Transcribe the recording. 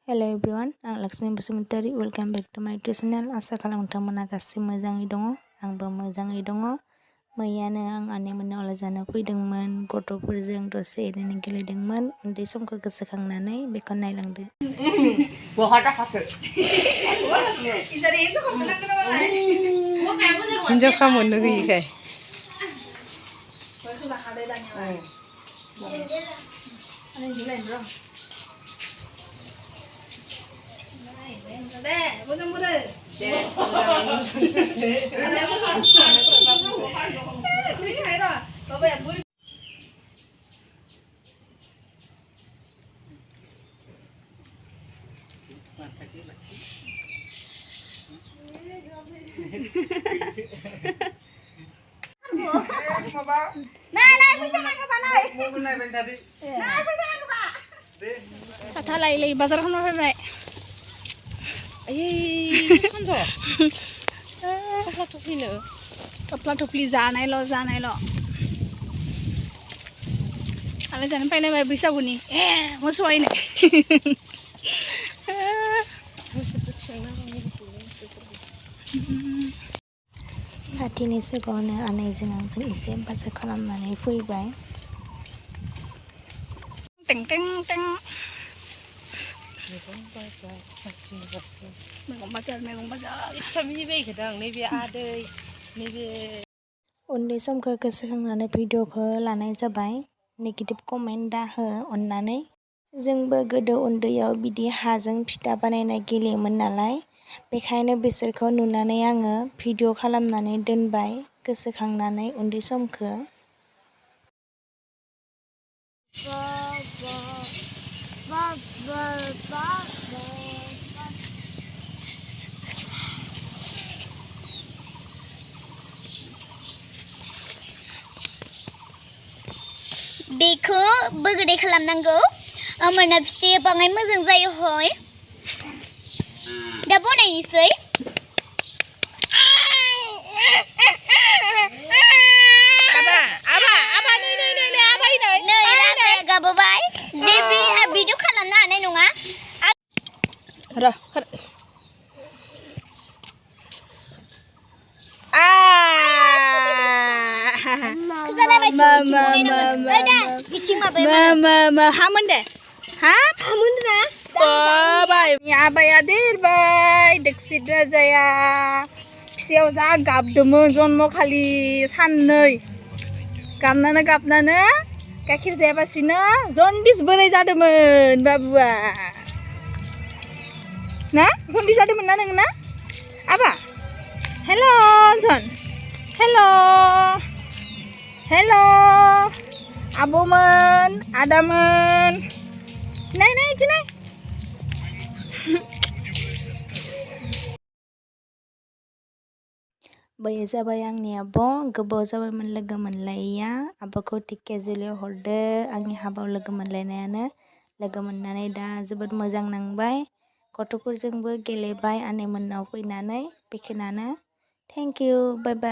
Hello everyone, आं Lakshmi Basumatary welcome back to my channel. आसा खालामो नोंथांमोना गासै मोजाङै दङ। आंबो मोजाङै दङ। मैयानो आं आनैमोननाव आलासि फैदोंमोन। गथ'फोरजों दसे ओरैनो गेलेदोंमोन। उन्दै समखौ गोसोखांनानै बेखौ नायलांदो। हिन्जाव खामोननो गैयिखाय साथा लायै बाजार खालामना फैबाय। थफ्ला थफ्लि जानायल' आलासि जानो फैलायबाय बैसागुनि मोसौआयनो खाथिनि सिगाङावनो आनैजों आंजों एसे बाजार खालामनानै फैबाय। टें टें टें मैगं बाजार उन्दै समखौ गोसोखांनानै भिडिअखौ लानाय जाबाय। नेगेटिभ कमेन्ट दा हो अननानै। जोंबो गोदो उन्दैयाव बिदि हाजों फिथा बानायना गेलेयोमोन नालाय, बेखायनो बिसोरखौ नुनानै आङो भिडिअ खालामनानै दोनबाय गोसोखांनानै उन्दै समखौ। बेखौ बोगोदै खालामनांगौ। होमबाना फिथाया बाङाय मोजां जायो हय। दा बनायनोसै। नै राजाया गाबोबाय। भिडिअ खालामनो हानाय नङा। आबाया देरबाय। देखसित राजाया फिसायाव जा गाबदोंमोन जन्मखालि साननै गाबनानै गाइखेर जायाबासिनो जन्दिस बोराय जादोंमोन बाबुआ ना। जन्दिस जादोंमोन ना नोंना आबा? हेल' जन, हेल' आब'मोन, आदामोन, नाय इदि नाय। बैयो जाबाय आंनि आब'। गोबाव जाबायमोन लोगो मोनलायैया। आब'खौ ढेकियाजुलियाव हरदो आंनि हाबायाव लोगो मोनलायनायानो। लोगो मोननानै दा जोबोद मोजां नांबाय। गथ'फोरजोंबो गेलेबाय आनैमोननाव फैनानै। बेखिनियानो। Thank you, bye bye.